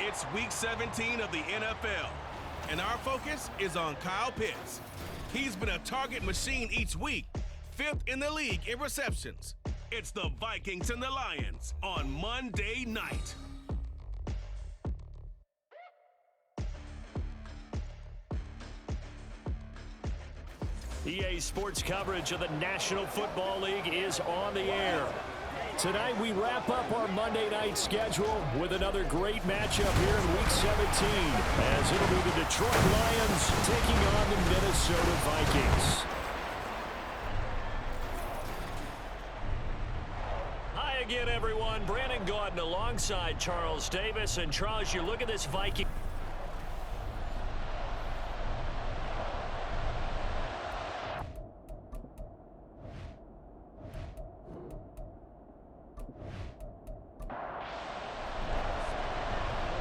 It's Week 17 of the NFL, and our focus is on Kyle Pitts. He's been a target machine each week, 5th in the league in receptions. It's the Vikings and the Lions on Monday night. EA Sports coverage of the National Football League is on the air. Tonight we wrap up our Monday night schedule with another great matchup here in Week 17, as it'll be the Detroit Lions taking on the Minnesota Vikings. Hi again, everyone. Brandon Gaudin alongside Charles Davis. And Charles, you look at this Viking.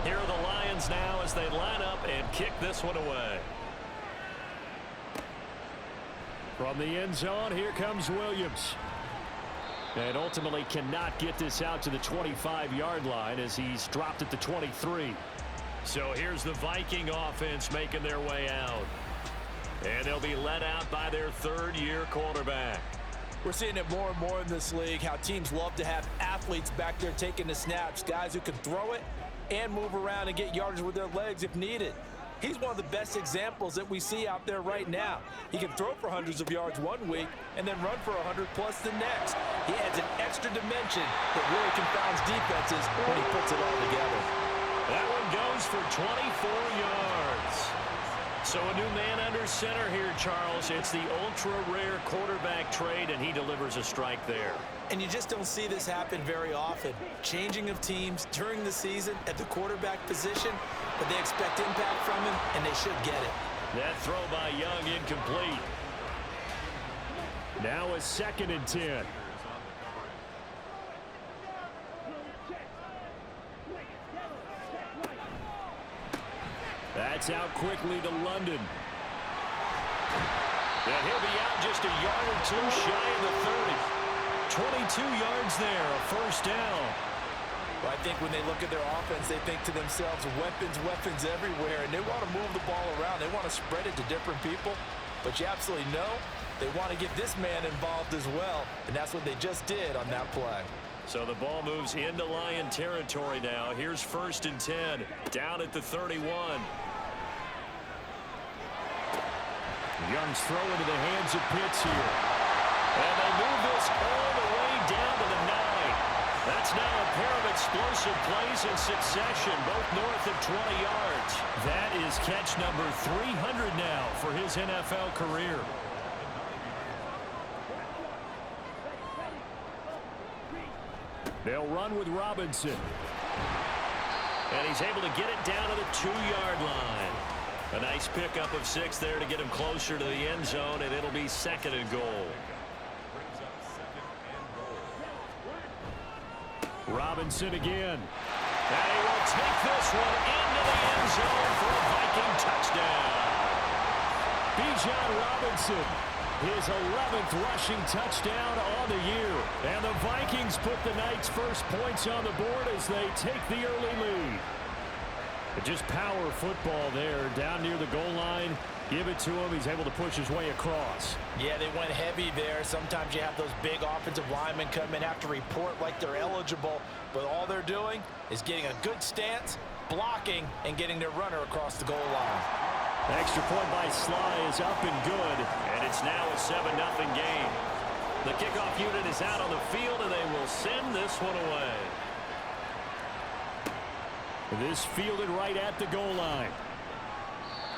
Here are the Lions now as they line up and kick this one away. From the end zone, here comes Williams. And ultimately cannot get this out to the 25-yard line as he's dropped at the 23. So here's the Viking offense making their way out. And they'll be led out by their third-year quarterback. We're seeing it more and more in this league, how teams love to have athletes back there taking the snaps, guys who can throw it and move around and get yardage with their legs if needed. He's one of the best examples that we see out there right now. He can throw for hundreds of yards one week and then run for 100+ the next. He adds an extra dimension that really confounds defenses when he puts it all together. That one goes for 24 yards. So a new man under center here, Charles. It's the ultra-rare quarterback trade, and he delivers a strike there. And you just don't see this happen very often. Changing of teams during the season at the quarterback position, but they expect impact from him, and they should get it. That throw by Young incomplete. Now a 2nd and 10. That's out quickly to London. And he'll be out just a yard or two shy of the 30. 22 yards there, a first down. Well, I think when they look at their offense, they think to themselves, weapons everywhere, and they want to move the ball around. They want to spread it to different people, but you absolutely know they want to get this man involved as well, and that's what they just did on that play. So the ball moves into Lion territory now. Here's 1st and 10, down at the 31. Young's throw into the hands of Pitts here. And they move this all the way down to the 9. That's now a pair of explosive plays in succession, both north of 20 yards. That is catch number 300 now for his NFL career. They'll run with Robinson. And he's able to get it down to the 2-yard line. A nice pickup of 6 there to get him closer to the end zone, and it'll be 2nd and goal. Robinson again. And he will take this one into the end zone for a Viking touchdown. Bijan Robinson, his 11th rushing touchdown on the year. And the Vikings put the night's first points on the board as they take the early lead. Just power football there down near the goal line. Give it to him. He's able to push his way across. Yeah, they went heavy there. Sometimes you have those big offensive linemen come in, have to report like they're eligible, but all they're doing is getting a good stance, blocking, and getting their runner across the goal line. Extra point by Sly is up and good, and it's now a 7-0 game. The kickoff unit is out on the field, and they will send this one away. This fielded right at the goal line.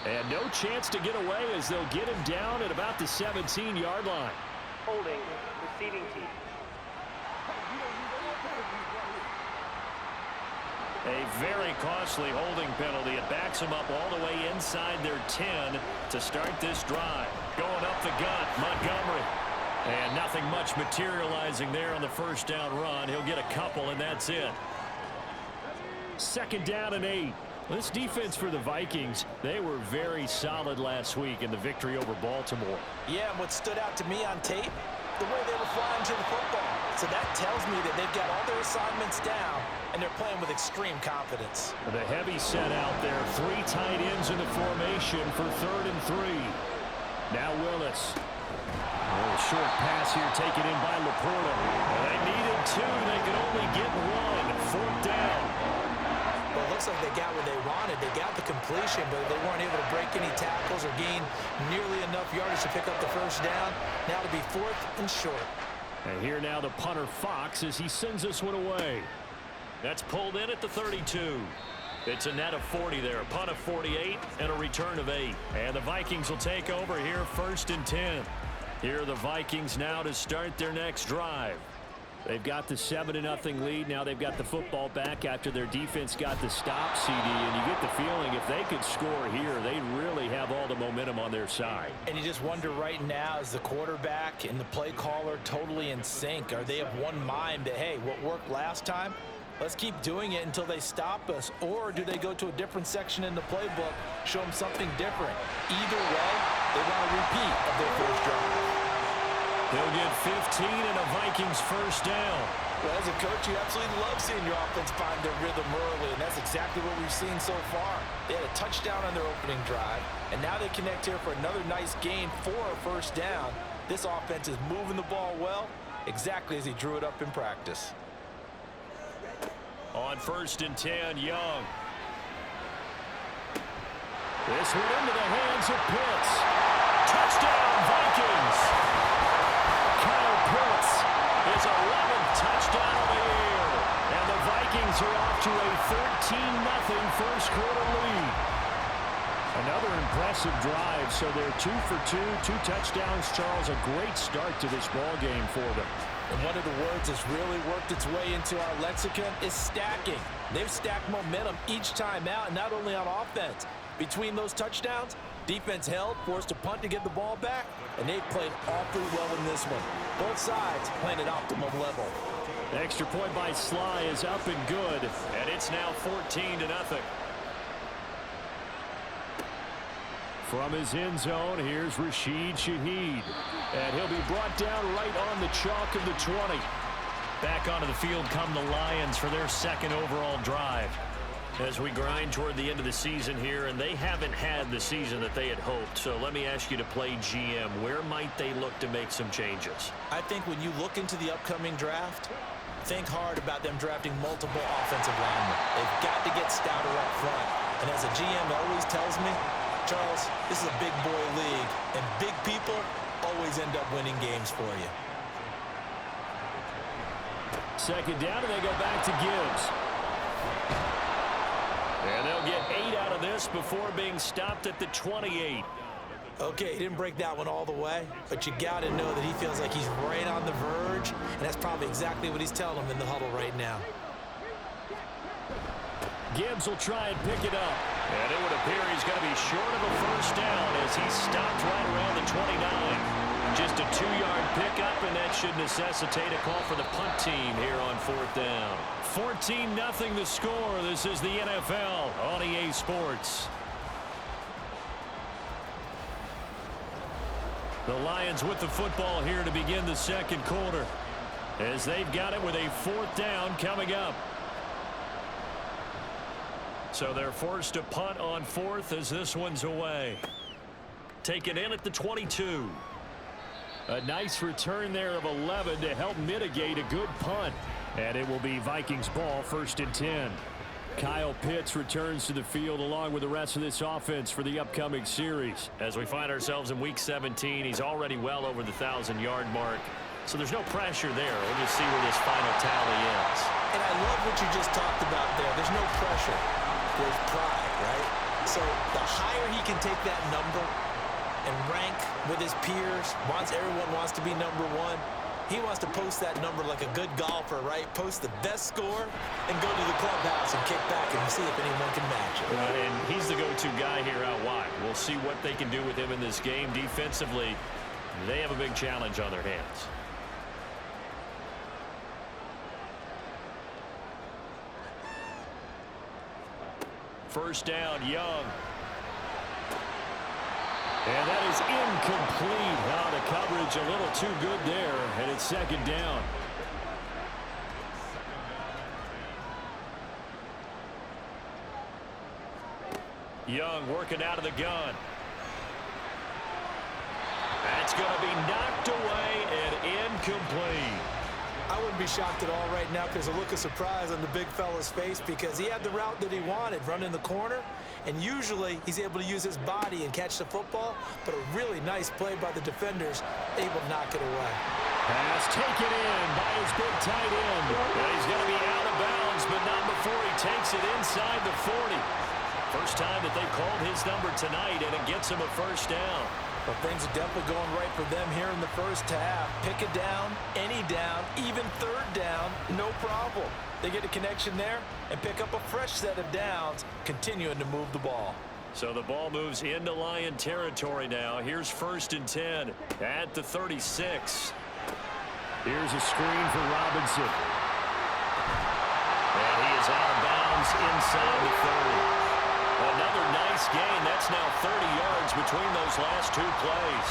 And no chance to get away as they'll get him down at about the 17-yard line. Holding, receiving team. A very costly holding penalty. It backs them up all the way inside their 10 to start this drive. Going up the gut, Montgomery. And nothing much materializing there on the first down run. He'll get a couple, and that's it. 2nd down and 8. This defense for the Vikings, they were very solid last week in the victory over Baltimore. Yeah, and what stood out to me on tape, the way they were flying to the football. So that tells me that they've got all their assignments down, and they're playing with extreme confidence. The heavy set out there. 3 tight ends in the formation for 3rd and 3. Now Willis. A little short pass here taken in by Laporta. They needed 2. They could only get 1. 4th down. Well, it looks like they got what they wanted. They got the completion, but they weren't able to break any tackles or gain nearly enough yardage to pick up the first down. Now to be 4th and short. And here now the punter Fox as he sends this one away. That's pulled in at the 32. It's a net of 40 there. A punt of 48 and a return of 8. And the Vikings will take over here 1st and 10. Here are the Vikings now to start their next drive. They've got the 7-0 lead. Now they've got the football back after their defense got the stop, CD. And you get the feeling if they could score here, they really have all the momentum on their side. And you just wonder right now, is the quarterback and the play caller totally in sync? Are they of one mind that, hey, what worked last time, let's keep doing it until they stop us? Or do they go to a different section in the playbook, show them something different? Either way, they want a repeat of their first drive. They'll get 15 and a Vikings first down. Well, as a coach, you absolutely love seeing your offense find their rhythm early, and that's exactly what we've seen so far. They had a touchdown on their opening drive, and now they connect here for another nice gain for a first down. This offense is moving the ball well, exactly as he drew it up in practice. On 1st and 10, Young. This one into the hands of Pitts. Touchdown, Vikings! Kyle Pitts, his 11th touchdown of the year. And the Vikings are off to a 13-0 first quarter lead. Another impressive drive, so they're 2 for 2, 2 touchdowns. Charles, a great start to this ball game for them. And one of the words that's really worked its way into our lexicon is stacking. They've stacked momentum each time out, and not only on offense. Between those touchdowns, defense held, forced a punt to get the ball back, and they've played awfully well in this one. Both sides playing at optimum level. The extra point by Sly is up and good, and it's now 14-0. From his end zone, here's Rashid Shaheed. And he'll be brought down right on the chalk of the 20. Back onto the field come the Lions for their 2nd overall drive. As we grind toward the end of the season here, and they haven't had the season that they had hoped. So let me ask you to play GM. Where might they look to make some changes? I think when you look into the upcoming draft, think hard about them drafting multiple offensive linemen. They've got to get stouter up front. And as a GM always tells me, Charles, this is a big boy league, and big people always end up winning games for you. 2nd down, and they go back to Gibbs. And they'll get 8 out of this before being stopped at the 28. Okay, he didn't break that one all the way, but you got to know that he feels like he's right on the verge, and that's probably exactly what he's telling them in the huddle right now. Gibbs will try and pick it up. And it would appear he's going to be short of a first down as he's stopped right around the 29. Just a 2-yard pickup, and that should necessitate a call for the punt team here on 4th down. 14-0 the score. This is the NFL on EA Sports. The Lions with the football here to begin the 2nd quarter, as they've got it with a 4th down coming up. So they're forced to punt on 4th as this one's away. Taken in at the 22. A nice return there of 11 to help mitigate a good punt. And it will be Vikings ball, 1st and 10. Kyle Pitts returns to the field along with the rest of this offense for the upcoming series. As we find ourselves in Week 17, he's already well over the 1,000-yard mark. So there's no pressure there. We'll just see where this final tally ends. And I love what you just talked about there. There's no pressure. There's pride, right? So the higher he can take that number and rank with his peers, everyone wants to be number 1. He wants to post that number like a good golfer, right? Post the best score and go to the clubhouse and kick back and see if anyone can match it. And he's the go-to guy here out wide. We'll see what they can do with him in this game. Defensively, they have a big challenge on their hands. First down, Young. And that is incomplete. Oh, the coverage a little too good there, and it's second down. Young working out of the gun. That's going to be knocked away and incomplete. I wouldn't be shocked at all right now because a look of surprise on the big fella's face because he had the route that he wanted, running the corner, and usually he's able to use his body and catch the football, but a really nice play by the defenders, able to knock it away. Pass taken in by his big tight end. And he's going to be out of bounds, but not before he takes it inside the 40. First time that they've called his number tonight, and it gets him a first down. Well, things are definitely going right for them here in the first half. Pick a down, any down, even third down, no problem. They get a connection there and pick up a fresh set of downs, continuing to move the ball. So the ball moves into Lion territory now. Here's 1st and 10 at the 36. Here's a screen for Robinson. And he is out of bounds inside the 30. Another nice gain. That's now 30 yards between those last two plays.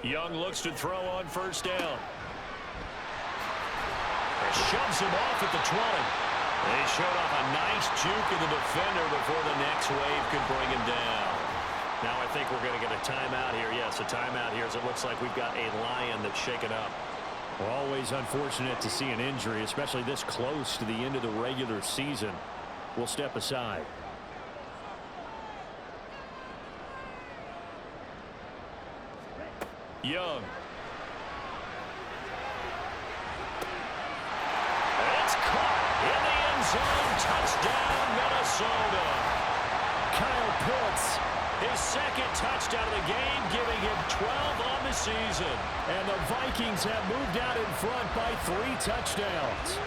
Young looks to throw on first down. Shoves him off at the 20. They showed off a nice juke of the defender before the next wave could bring him down. Now I think we're going to get a timeout here. Yes, a timeout here as it looks like we've got a Lion that's shaken up. Always unfortunate to see an injury, especially this close to the end of the regular season. We'll step aside. Young. It's caught in the end zone. Touchdown, Minnesota. Kyle Pitts, his second touchdown of the game, giving him 12 on the season. And the Vikings have moved out in front by 3 touchdowns.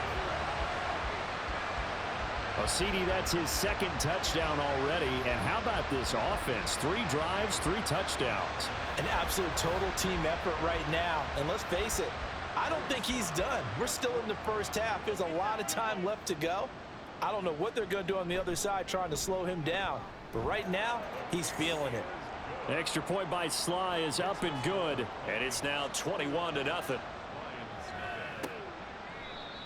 Well, CD, that's his second touchdown already. And how about this offense? 3 drives, 3 touchdowns. An absolute total team effort right now. And let's face it, I don't think he's done. We're still in the first half. There's a lot of time left to go. I don't know what they're going to do on the other side trying to slow him down. But right now, he's feeling it. Extra point by Sly is up and good. And it's now 21-0.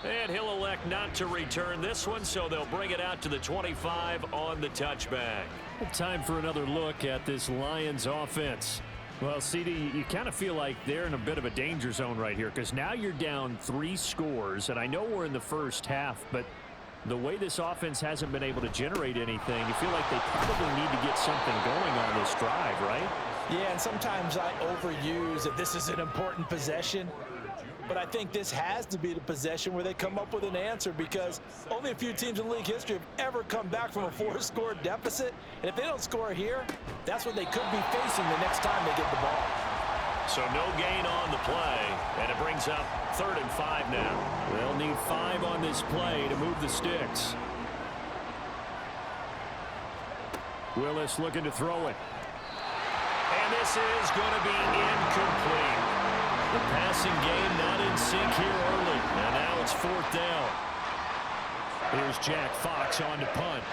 And he'll elect not to return this one, so they'll bring it out to the 25 on the touchback. Time for another look at this Lions offense. Well, CD, you kind of feel like they're in a bit of a danger zone right here because now you're down 3 scores, and I know we're in the first half, but the way this offense hasn't been able to generate anything, you feel like they probably need to get something going on this drive, right? Yeah, and sometimes I overuse that this is an important possession. But I think this has to be the possession where they come up with an answer because only a few teams in league history have ever come back from a 4-score deficit. And if they don't score here, that's what they could be facing the next time they get the ball. So no gain on the play, and it brings up 3rd and 5 now. They'll need 5 on this play to move the sticks. Willis looking to throw it. And this is going to be incomplete. The passing game not in sync here early. And now it's 4th down. Here's Jack Fox on to punt.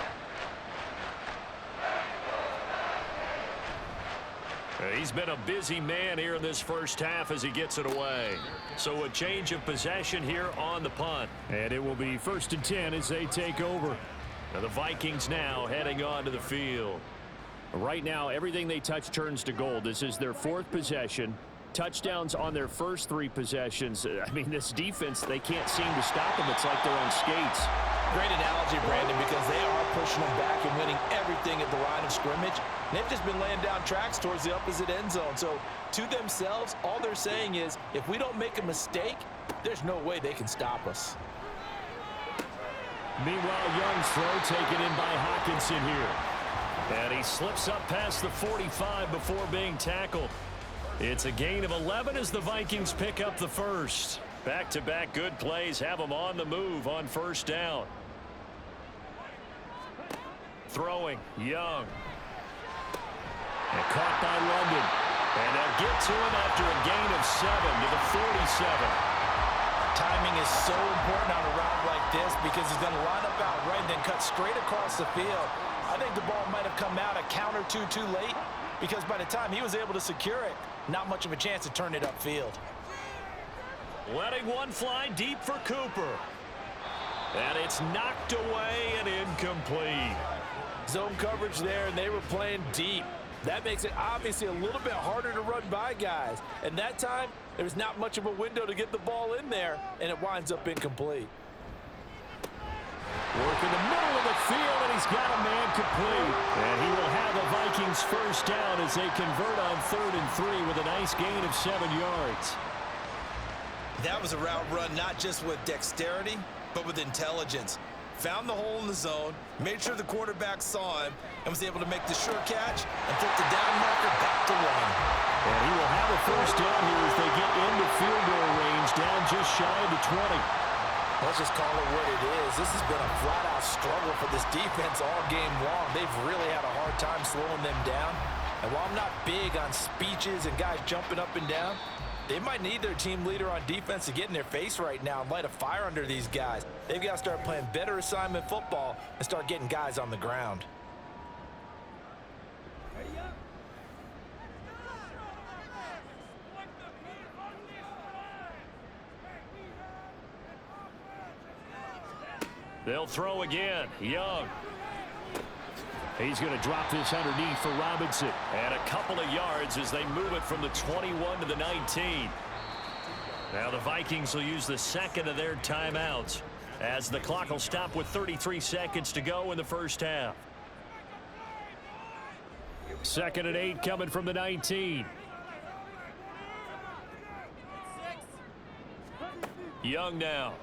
He's been a busy man here in this first half as he gets it away. So a change of possession here on the punt. And it will be 1st and 10 as they take over. Now the Vikings now heading onto the field. Right now, everything they touch turns to gold. This is their 4th possession. Touchdowns on their first 3 possessions. I mean, this defense, they can't seem to stop them. It's like they're on skates. Great analogy, Brandon, because they are pushing them back and winning everything at the line of scrimmage. And they've just been laying down tracks towards the opposite end zone. So to themselves, all they're saying is, if we don't make a mistake, there's no way they can stop us. Meanwhile, Young's throw taken in by Hawkinson here. And he slips up past the 45 before being tackled. It's a gain of 11 as the Vikings pick up the first. Back-to-back good plays have them on the move on first down. Throwing, Young. And caught by London. And they'll get to him after a gain of 7 to the 47. Timing is so important on a route like this because he's going to line up out right and then cut straight across the field. I think the ball might have come out a count or two too late because by the time he was able to secure it, not much of a chance to turn it upfield. Letting one fly deep for Cooper. And it's knocked away and incomplete. Zone coverage there, and they were playing deep. That makes it obviously a little bit harder to run by guys. And that time, there's not much of a window to get the ball in there, and it winds up incomplete. Work in the middle of the field, and he's got a man complete. And he will have the Vikings first down as they convert on 3rd and 3 with a nice gain of 7 yards. That was a route run not just with dexterity, but with intelligence. Found the hole in the zone, made sure the quarterback saw him, and was able to make the sure catch and flip the down marker back to 1. And he will have a first down here as they get into field goal range, down just shy of the 20. Let's just call it what it is. This has been a flat-out struggle for this defense all game long. They've really had a hard time slowing them down. And while I'm not big on speeches and guys jumping up and down, they might need their team leader on defense to get in their face right now and light a fire under these guys. They've got to start playing better assignment football and start getting guys on the ground. They'll throw again. Young. He's going to drop this underneath for Robinson. And a couple of yards as they move it from the 21 to the 19. Now the Vikings will use the second of their timeouts as the clock will stop with 33 seconds to go in the first half. 2nd and 8 coming from the 19. Young now.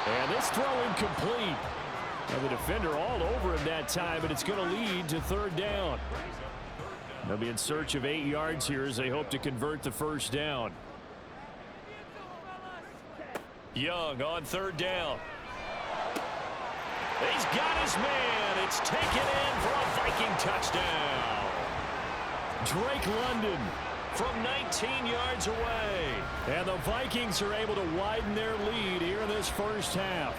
And this throw incomplete. And the defender all over him that time, and it's going to lead to 3rd down. They'll be in search of 8 yards here as they hope to convert the first down. Young on 3rd down. He's got his man. It's taken in for a Viking touchdown. Drake London from 19 yards away. And the Vikings are able to widen their lead here in this first half.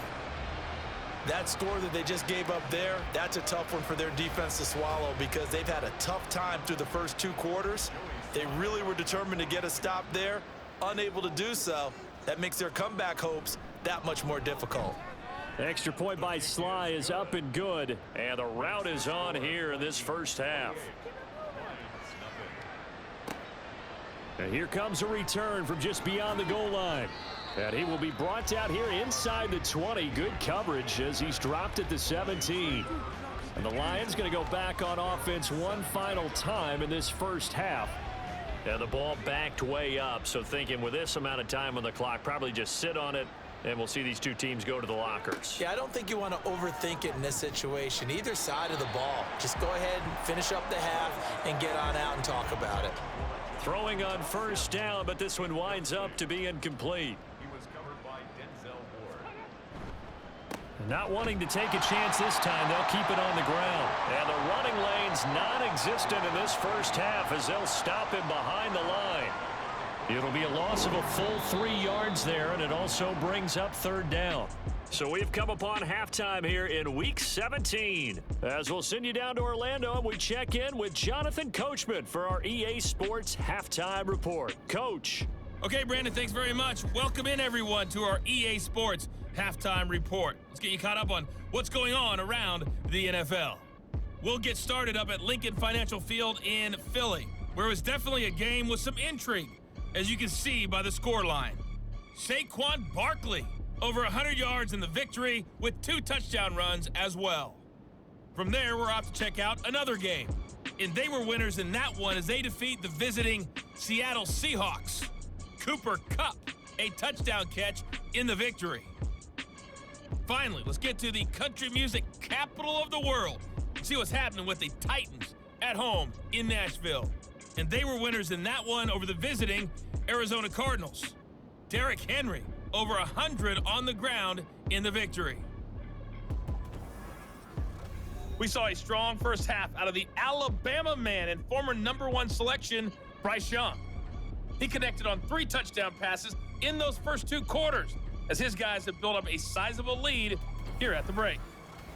That score that they just gave up there, that's a tough one for their defense to swallow because they've had a tough time through the first 2 quarters. They really were determined to get a stop there, unable to do so. That makes their comeback hopes that much more difficult. Extra point by Sly is up and good, and the route is on here in this first half. And here comes a return from just beyond the goal line. And he will be brought down here inside the 20. Good coverage as he's dropped at the 17. And the Lions going to go back on offense one final time in this first half. And the ball backed way up, so thinking with this amount of time on the clock, probably just sit on it, and we'll see these two teams go to the lockers. Yeah, I don't think you want to overthink it in this situation. Either side of the ball. Just go ahead and finish up the half and get on out and talk about it. Throwing on first down, but this one winds up to be incomplete. Not wanting to take a chance this time, they'll keep it on the ground. And the running lane's non-existent in this first half as they'll stop him behind the line. It'll be a loss of a full 3 yards there, and it also brings up 3rd down. So we've come upon halftime here in Week 17. As we'll send you down to Orlando, and we check in with Jonathan Coachman for our EA Sports Halftime Report. Coach. Okay, Brandon, thanks very much. Welcome in, everyone, to our EA Sports Halftime Report. Let's get you caught up on what's going on around the NFL. We'll get started up at Lincoln Financial Field in Philly, where it was definitely a game with some intrigue, as you can see by the scoreline. Saquon Barkley, over 100 yards in the victory with 2 touchdown runs as well. From there, we're off to check out another game. And they were winners in that one as they defeat the visiting Seattle Seahawks. Cooper Kupp, a touchdown catch in the victory. Finally, let's get to the country music capital of the world. See what's happening with the Titans at home in Nashville. And they were winners in that one over the visiting Arizona Cardinals. Derrick Henry, over 100 on the ground in the victory. We saw a strong first half out of the Alabama man and former #1 selection, Bryce Young. He connected on 3 touchdown passes in those first 2 quarters, as his guys have built up a sizable lead here at the break.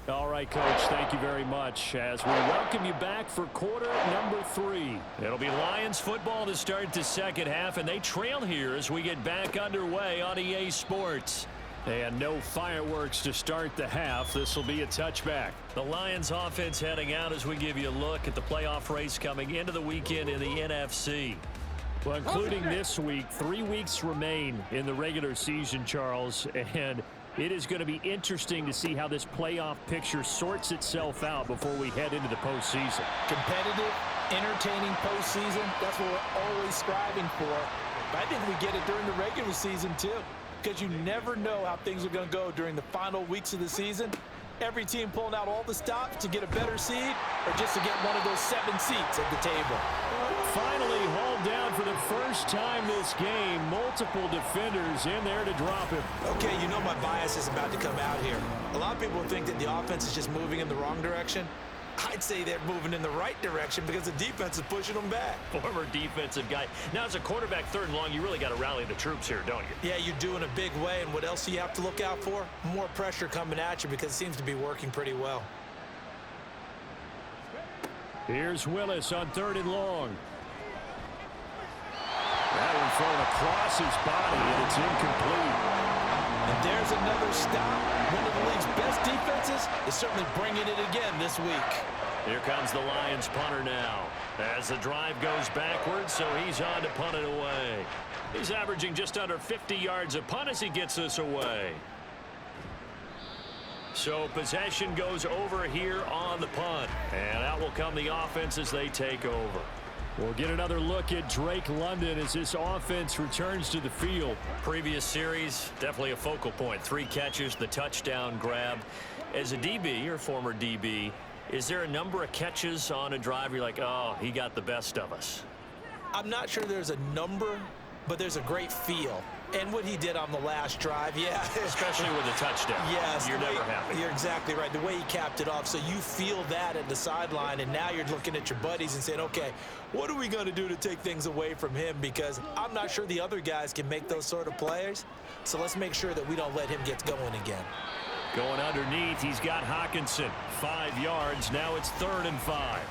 All right, Coach, thank you very much as we welcome you back for quarter number 3. It'll be Lions football to start the second half, and they trail here as we get back underway on EA Sports. And no fireworks to start the half. This will be a touchback. The Lions offense heading out as we give you a look at the playoff race coming into the weekend in the NFC. Well, including this week, 3 weeks remain in the regular season, Charles, and it is going to be interesting to see how this playoff picture sorts itself out before we head into the postseason. Competitive, entertaining postseason, that's what we're always striving for. But I think we get it during the regular season, too, because you never know how things are going to go during the final weeks of the season. Every team pulling out all the stops to get a better seed or just to get one of those 7 seats at the table. Finally hauled down for the first time this game. Multiple defenders in there to drop him. Okay, you know my bias is about to come out here. A lot of people think that the offense is just moving in the wrong direction. I'd say they're moving in the right direction because the defense is pushing them back. Former defensive guy. Now, as a quarterback, 3rd and long, you really got to rally the troops here, don't you? Yeah, you do in a big way. And what else do you have to look out for? More pressure coming at you because it seems to be working pretty well. Here's Willis on 3rd and long. That one thrown across his body, and it's incomplete. And there's another stop. One of the league's best defenses is certainly bringing it again this week. Here comes the Lions punter now. As the drive goes backwards, so he's on to punt it away. He's averaging just under 50 yards a punt as he gets this away. So possession goes over here on the punt. And out will come the offense as they take over. We'll get another look at Drake London as this offense returns to the field. Previous series, definitely a focal point. 3 catches, the touchdown grab. As a DB, or former DB, is there a number of catches on a drive you're like, oh, he got the best of us? I'm not sure there's a number, but there's a great feel. And what he did on the last drive, yeah. Especially with a touchdown. Yes. You're never happy. You're exactly right. The way he capped it off, so you feel that at the sideline, and now you're looking at your buddies and saying, okay, what are we going to do to take things away from him? Because I'm not sure the other guys can make those sort of players. So let's make sure that we don't let him get going again. Going underneath, he's got Hawkinson. 5 yards. Now it's 3rd and 5.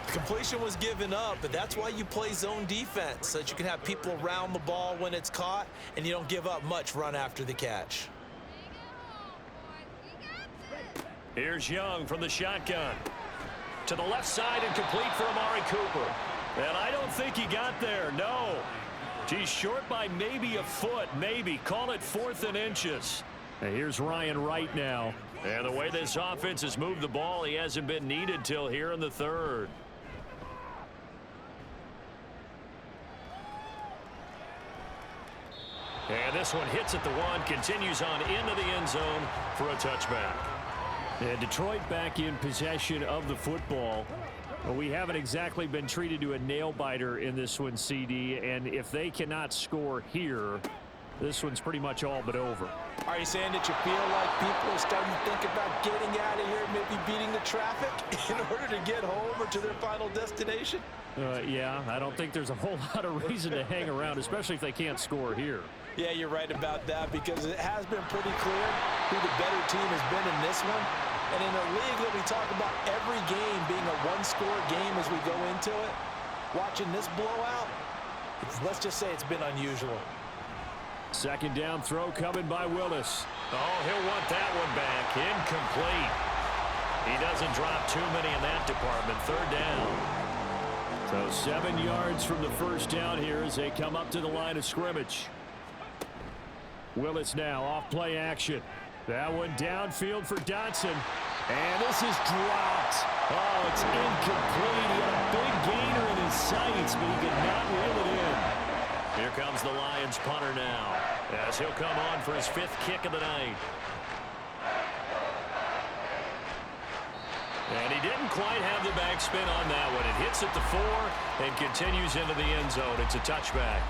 The completion was given up, but that's why you play zone defense, so that you can have people around the ball when it's caught, and you don't give up much run after the catch. Here's Young from the shotgun. To the left side and complete for Amari Cooper. And I don't think he got there, no. He's short by maybe a foot, maybe. Call it 4th and inches. And here's Ryan Wright now. And the way this offense has moved the ball, he hasn't been needed till here in the 3rd. And this one hits at the 1, continues on into the end zone for a touchback. And Detroit back in possession of the football. Well, we haven't exactly been treated to a nail-biter in this one, CD, and if they cannot score here, this one's pretty much all but over. Are you saying that you feel like people are starting to think about getting out of here, maybe beating the traffic in order to get home or to their final destination? Yeah, I don't think there's a whole lot of reason to hang around, especially if they can't score here. Yeah, you're right about that, because it has been pretty clear who the better team has been in this one. And in a league that we talk about every game being a one-score game as we go into it, watching this blowout, let's just say it's been unusual. 2nd down throw coming by Willis. Oh, he'll want that one back. Incomplete. He doesn't drop too many in that department. 3rd down. So 7 yards from the first down here as they come up to the line of scrimmage. Willis now off play action. That one downfield for Dotson. And this is dropped. Oh, it's incomplete. He had a big gainer in his sights, but he could not reel it in. Here comes the Lions punter now, as he'll come on for his 5th kick of the night. And he didn't quite have the backspin on that one. It hits at the 4 and continues into the end zone. It's a touchback.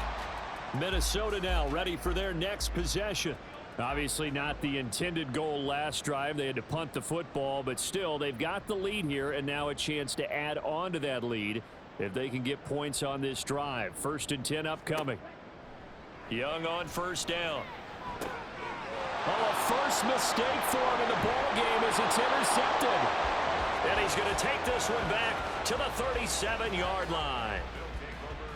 Minnesota now ready for their next possession. Obviously not the intended goal last drive. They had to punt the football, but still they've got the lead here, and now a chance to add on to that lead if they can get points on this drive. 1st and 10 upcoming. Young on 1st down. Oh, a first mistake for him in the ball game as it's intercepted. And he's going to take this one back to the 37-yard line.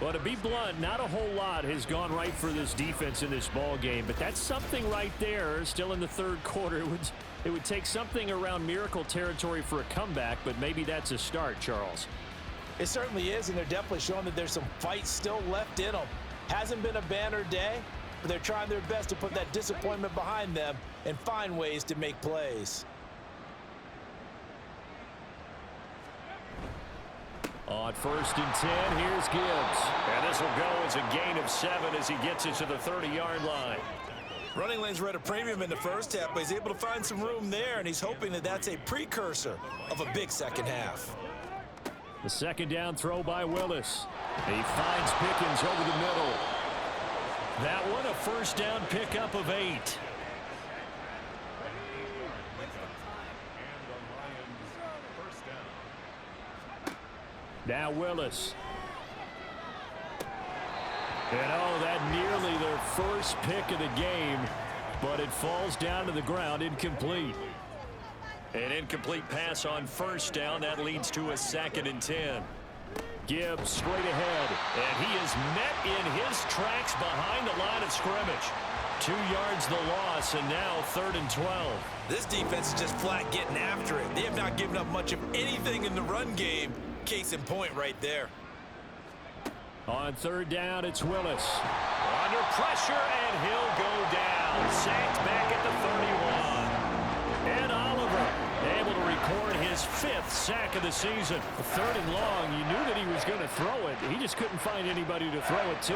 Well, to be blunt, not a whole lot has gone right for this defense in this ball game, but that's something right there. Still in the 3rd quarter, it would take something around miracle territory for a comeback, but maybe that's a start, Charles. It certainly is, and they're definitely showing that there's some fight still left in them. Hasn't been a banner day, but they're trying their best to put that disappointment behind them and find ways to make plays. On 1st and 10, here's Gibbs. And this will go as a gain of 7 as he gets it to the 30-yard line. Running lanes were at a premium in the first half, but he's able to find some room there, and he's hoping that that's a precursor of a big second half. The 2nd down throw by Willis. He finds Pickens over the middle. That one a 1st down pickup of 8. Now Willis. And oh, that nearly their first pick of the game, but it falls down to the ground, incomplete. An incomplete pass on 1st down. That leads to a 2nd and 10. Gibbs straight ahead, and he is met in his tracks behind the line of scrimmage. 2 yards the loss, and now 3rd and 12. This defense is just flat getting after it. They have not given up much of anything in the run game. Case in point right there. On 3rd down, it's Willis. Under pressure, and he'll go down. Sacked back at the 31. And Oliver able to record his 5th sack of the season. 3rd and long, you knew that he was going to throw it. He just couldn't find anybody to throw it to.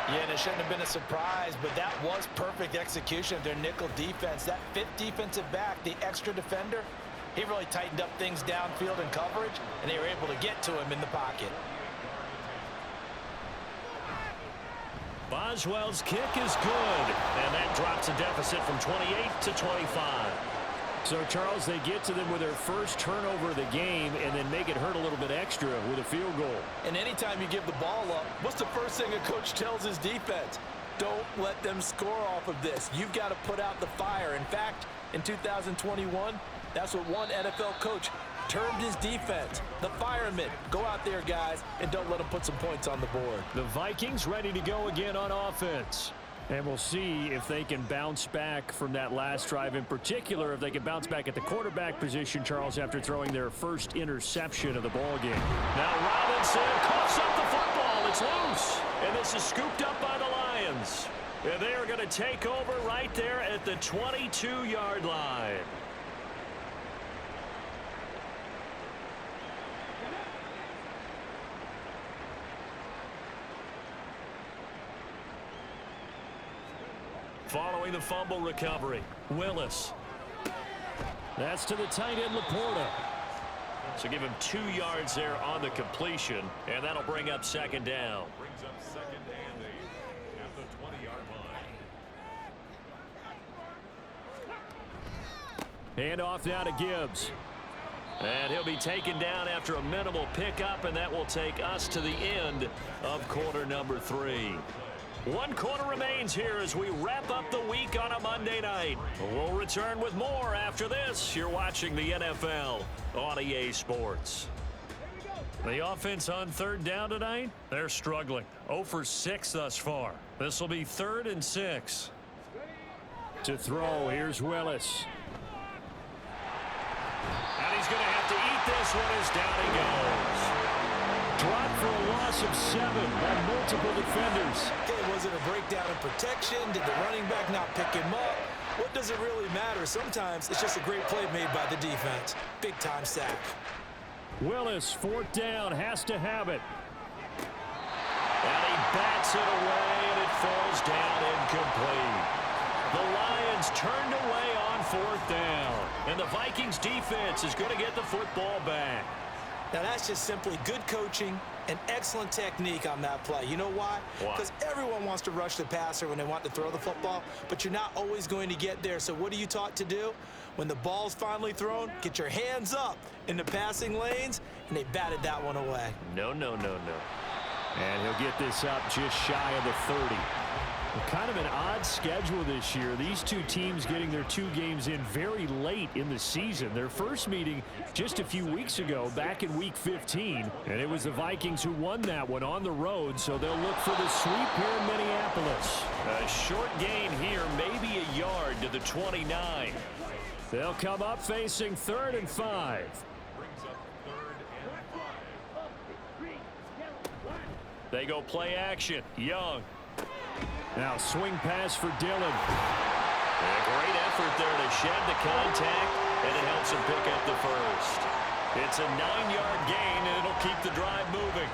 Yeah, and it shouldn't have been a surprise, but that was perfect execution of their nickel defense. That 5th defensive back, the extra defender, he really tightened up things downfield in coverage, and they were able to get to him in the pocket. Boswell's kick is good, and that drops a deficit from 28 to 25. So, Charles, they get to them with their first turnover of the game and then make it hurt a little bit extra with a field goal. And anytime you give the ball up, what's the first thing a coach tells his defense? Don't let them score off of this. You've got to put out the fire. In fact, in 2021, that's what one NFL coach termed his defense, the firemen. Go out there, guys, and don't let them put some points on the board. The Vikings ready to go again on offense. And we'll see if they can bounce back from that last drive, in particular if they can bounce back at the quarterback position, Charles, after throwing their first interception of the ball game. Now Robinson coughs up the football. It's loose. And this is scooped up by the Lions. And they are going to take over right there at the 22-yard line. Following the fumble recovery, Willis. That's to the tight end, Laporta. So give him 2 yards there on the completion, and that'll bring up 2nd down. Brings up 2nd and 8 at the 20-yard line. Hand off now to Gibbs. And he'll be taken down after a minimal pickup, and that will take us to the end of quarter number 3. 1 quarter remains here as we wrap up the week on a Monday night. We'll return with more after this. You're watching the NFL on EA Sports. The offense on 3rd down tonight, they're struggling. 0 for 6 thus far. This will be 3rd and 6. To throw, here's Willis. And he's going to have to eat this one as down he goes. Dropped for a loss of 7 by multiple defenders. Okay, was it a breakdown in protection? Did the running back not pick him up? What does it really matter? Sometimes it's just a great play made by the defense. Big-time sack. Willis, 4th down, has to have it. And he bats it away, and it falls down incomplete. The Lions turned away on 4th down, and the Vikings defense is going to get the football back. Now, that's just simply good coaching and excellent technique on that play. You know why? Because everyone wants to rush the passer when they want to throw the football, but you're not always going to get there. So what are you taught to do? When the ball's finally thrown, get your hands up in the passing lanes, and they batted that one away. No. And he'll get this up just shy of the 30. Kind of an odd schedule this year. These two teams getting their 2 games in very late in the season. Their first meeting just a few weeks ago, back in Week 15. And it was the Vikings who won that one on the road, so they'll look for the sweep here in Minneapolis. A short gain here, maybe a yard to the 29. They'll come up facing 3rd and 5. They go play action. Young. Now swing pass for Dillon. A great effort there to shed the contact, and it helps him pick up the first. It's a 9-yard gain, and it'll keep the drive moving.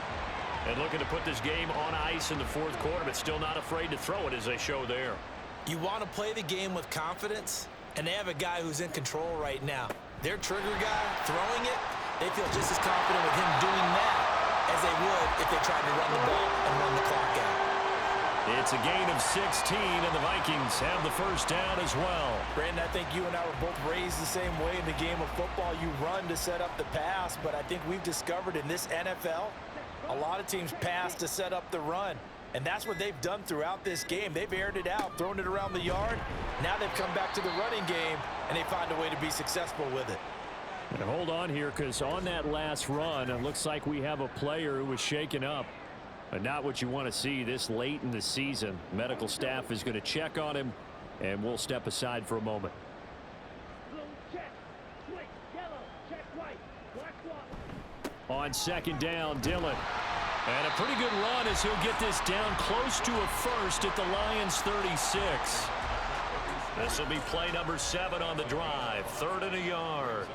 And looking to put this game on ice in the 4th quarter, but still not afraid to throw it as they show there. You want to play the game with confidence, and they have a guy who's in control right now. Their trigger guy throwing it, they feel just as confident with him doing that as they would if they tried to run the ball and run the clock out. It's a gain of 16, and the Vikings have the first down as well. Brandon, I think you and I were both raised the same way in the game of football. You run to set up the pass, but I think we've discovered in this NFL, a lot of teams pass to set up the run. And that's what they've done throughout this game. They've aired it out, thrown it around the yard. Now they've come back to the running game, and they find a way to be successful with it. And hold on here, because on that last run, it looks like we have a player who was shaken up. But not what you want to see this late in the season. Medical staff is going to check on him, and we'll step aside for a moment. On 2nd down, Dillon. And a pretty good run as he'll get this down close to a first at the Lions 36. This will be play number 7 on the drive. 3rd and a yard.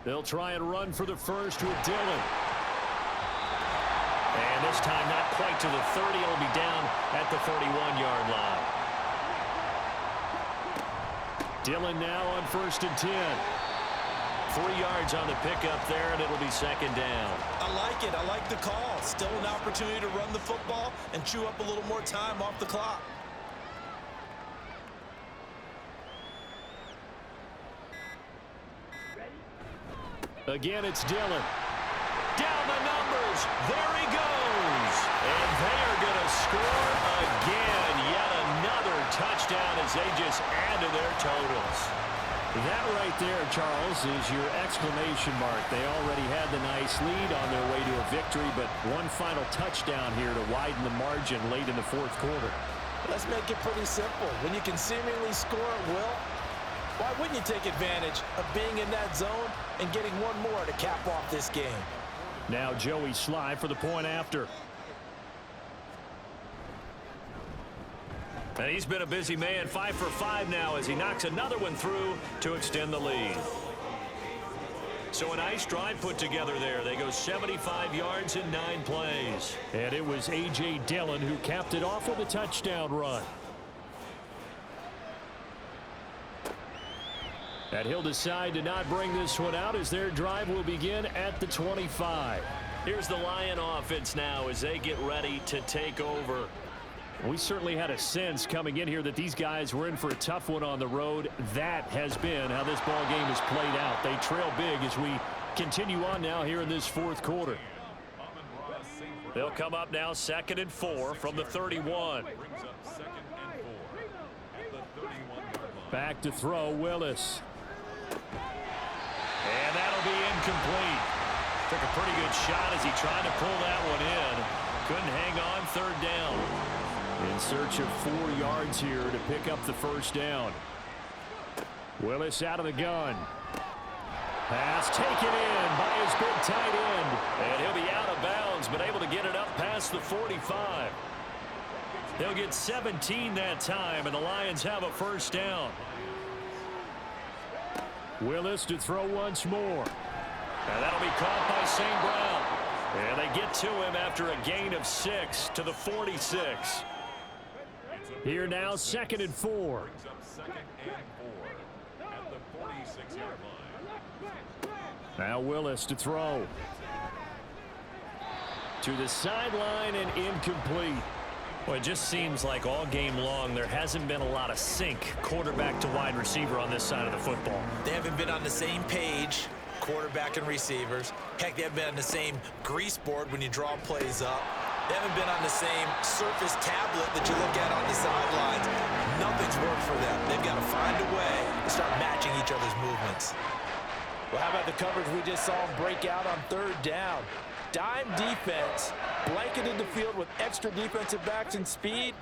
They'll try and run for the first with Dillon. And this time not quite to the 30. It'll be down at the 31-yard line. Dillon now on 1st and 10. 3 yards on the pickup there, and it'll be 2nd down. I like it. I like the call. Still an opportunity to run the football and chew up a little more time off the clock. Again, it's Dillon. Down the numbers. There he goes. And they are going to score again. Yet another touchdown as they just add to their totals. That right there, Charles, is your exclamation mark. They already had the nice lead on their way to a victory, but one final touchdown here to widen the margin late in the 4th quarter. Let's make it pretty simple. When you can seemingly score at will, why wouldn't you take advantage of being in that zone and getting one more to cap off this game? Now Joey Sly for the point after. And he's been a busy man, 5 for 5 now as he knocks another one through to extend the lead. So a nice drive put together there. They go 75 yards in 9 plays. And it was A.J. Dillon who capped it off with a touchdown run. And he'll decide to not bring this one out as their drive will begin at the 25. Here's the Lion offense now as they get ready to take over. We certainly had a sense coming in here that these guys were in for a tough one on the road. That has been how this ball game has played out. They trail big as we continue on now here in this 4th quarter. They'll come up now 2nd and 4 from the 31. Back to throw, Willis. And that'll be incomplete. Took a pretty good shot as he tried to pull that one in. Couldn't hang on. 3rd down. In search of 4 yards here to pick up the first down. Willis out of the gun. Pass taken in by his big tight end. And he'll be out of bounds, but able to get it up past the 45. They'll get 17 that time, and the Lions have a first down. Willis to throw once more. And that'll be caught by St. Brown. And they get to him after a gain of 6 to the 46. Here now, 2nd and 4. Now Willis to throw. To the sideline and incomplete. Well, it just seems like all game long there hasn't been a lot of sync quarterback to wide receiver on this side of the football. They haven't been on the same page, quarterback and receivers. Heck, they haven't been on the same grease board when you draw plays up. They haven't been on the same surface tablet that you look at on the sidelines. Nothing's worked for them. They've got to find a way to start matching each other's movements. Well, how about the coverage we just saw them break out on third down? Dime defense, blanketed the field with extra defensive backs and speed,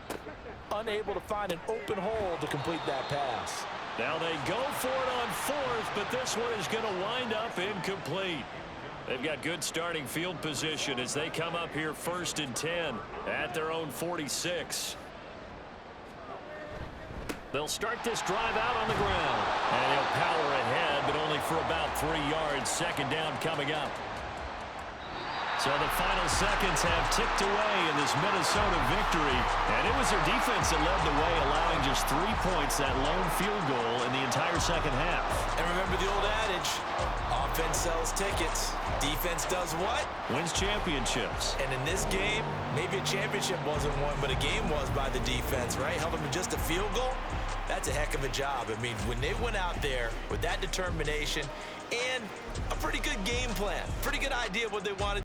unable to find an open hole to complete that pass. Now they go for it on fourth, but this one is going to wind up incomplete. They've got good starting field position as they come up here 1st and 10 at their own 46. They'll start this drive out on the ground. And he'll power ahead, but only for about 3 yards. 2nd down coming up. So the final seconds have ticked away in this Minnesota victory. And it was their defense that led the way, allowing just 3 points, that lone field goal in the entire second half. And remember the old adage, offense sells tickets. Defense does what? Wins championships. And in this game, maybe a championship wasn't won, but a game was by the defense, right? Held them to just a field goal. That's a heck of a job. I mean, when they went out there with that determination and a pretty good game plan, pretty good idea of what they wanted